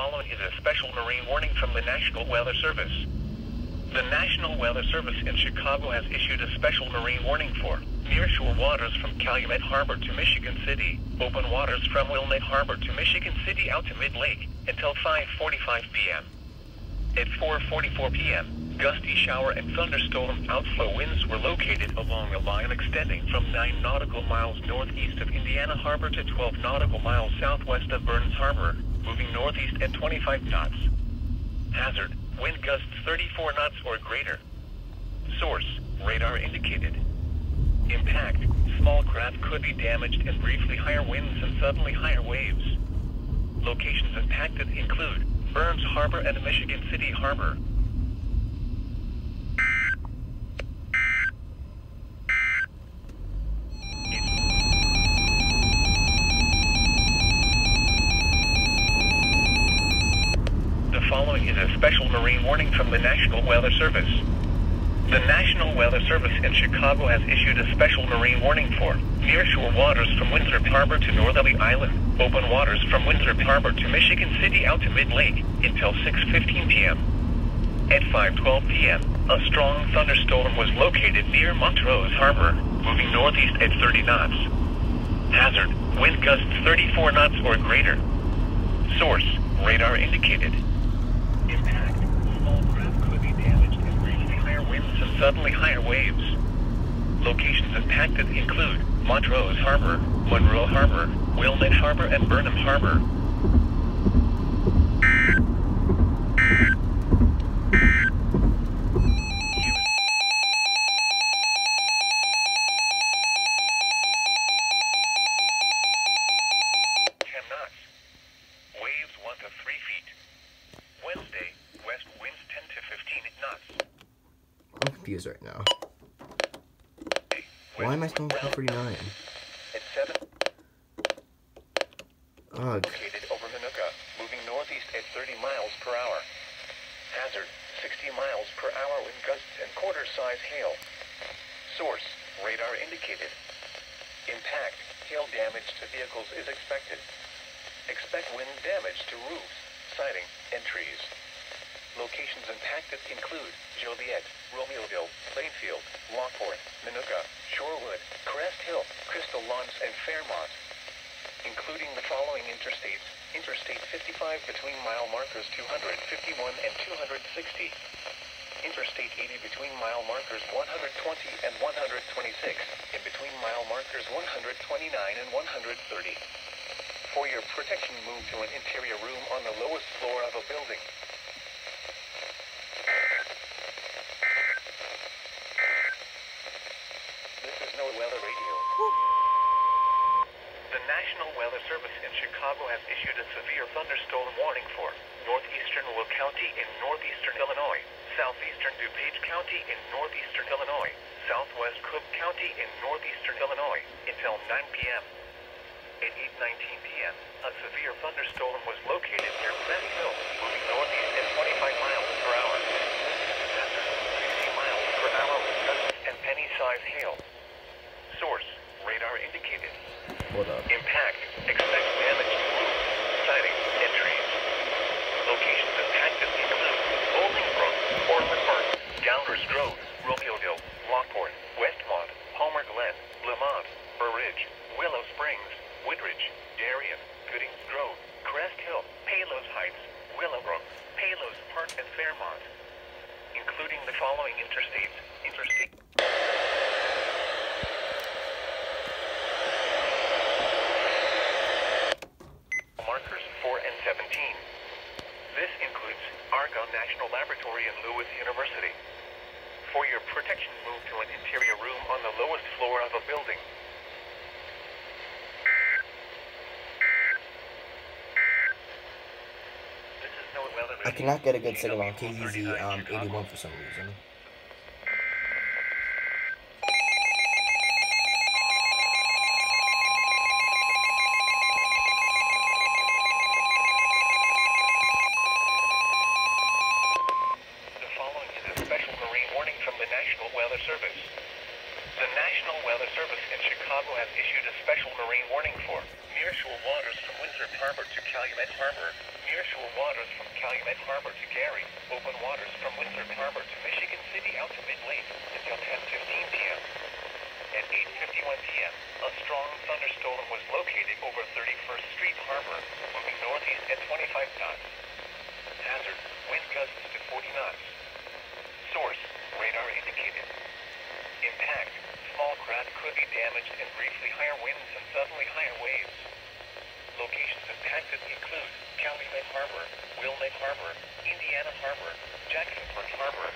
following is a special marine warning from the National Weather Service. The National Weather Service in Chicago has issued a special marine warning for nearshore waters from Calumet Harbor to Michigan City, open waters from Wilmette Harbor to Michigan City out to Mid-Lake, until 5:45 p.m. At 4:44 p.m., gusty shower and thunderstorm outflow winds were located along a line extending from 9 nautical miles northeast of Indiana Harbor to 12 nautical miles southwest of Burns Harbor, moving northeast at 25 knots. Hazard, wind gusts 34 knots or greater. Source, radar indicated. Impact, small craft could be damaged and briefly higher winds and suddenly higher waves. Locations impacted include Burns Harbor and Michigan City Harbor. The following is a special marine warning from the National Weather Service. The National Weather Service in Chicago has issued a special marine warning for nearshore waters from Winthrop Harbor to Northerly Island, open waters from Winthrop Harbor to Michigan City out to Mid-Lake, until 6:15 p.m. At 5:12 p.m., a strong thunderstorm was located near Montrose Harbor, moving northeast at 30 knots. Hazard, wind gusts 34 knots or greater. Source, radar indicated. Impact, small craft could be damaged and briefly higher winds and suddenly higher waves. Locations impacted include Montrose Harbor, Monroe Harbor, Wilmette Harbor, and Burnham Harbor. Waves 1 to 3 feet. Wednesday, west winds 10 to 15 knots. I'm confused right now. Why am I still on 49? At 7. Ugh. Located over Minooka, moving northeast at 30 miles per hour. Hazard, 60 miles per hour wind gusts and quarter-size hail. Source, radar indicated. Impact, hail damage to vehicles is expected. Expect wind damage to roofs, siding, and trees. Locations impacted include Joliet, Romeoville, Plainfield, Lockport, Minooka, Shorewood, Crest Hill, Crystal Lawns, and Fairmont. Including the following interstates: Interstate 55 between mile markers 251 and 260. Interstate 80 between mile markers 120 and 126, and between mile markers 129 and 130. For your protection, move to an interior room on the lowest floor of a building. This is NOAA Weather Radio. The National Weather Service in Chicago has issued a severe thunderstorm warning for northeastern Will County in northeastern Illinois, southeastern DuPage County in northeastern Illinois, southwest Cook County in northeastern Illinois, until 9 p.m. At 8:19 p.m., a severe thunderstorm was located near Crest Hill, moving northeast at 25 miles per hour. Hazard, 60 miles per hour with gusts and penny-sized hail. Source, radar indicated. Hold up. Impact, expect damage to roofs, siding, and trees. Locations impacted include Bolingbrook, Orlandburg, Downers Grove, Romeoville, Lockport, Westmont, Homer Glen, Lamont, Burr Ridge, Willow Springs, Woodridge, Darien, Goodings Grove, Crest Hill, Palos Heights, Willowbrook, Palos Park, and Fairmont. Including the following interstates. Interstate markers 4 and 17. This includes Argonne National Laboratory and Lewis University. For your protection, move to an interior room on the lowest floor of a building. I cannot get a good signal on KZZ 81 for some reason. The following is a special marine warning from the National Weather Service. The National Weather Service in Chicago has issued a special special marine warning for nearshore waters from Winthrop Harbor to Calumet Harbor, nearshore waters from Calumet Harbor to Gary, open waters from Winthrop Harbor to Michigan City out to mid-lake until 10:15 p.m. At 8:51 p.m., a strong thunderstorm was located over 31st Street Harbor, moving northeast at 25 knots. Hazard, wind gusts to 40 knots. Source, radar indicated. Impact, small craft could be damaged and briefly higher winds and suddenly higher waves. Locations impacted include Calumet Harbor, Wilmette Harbor, Indiana Harbor, Jacksonport Harbor,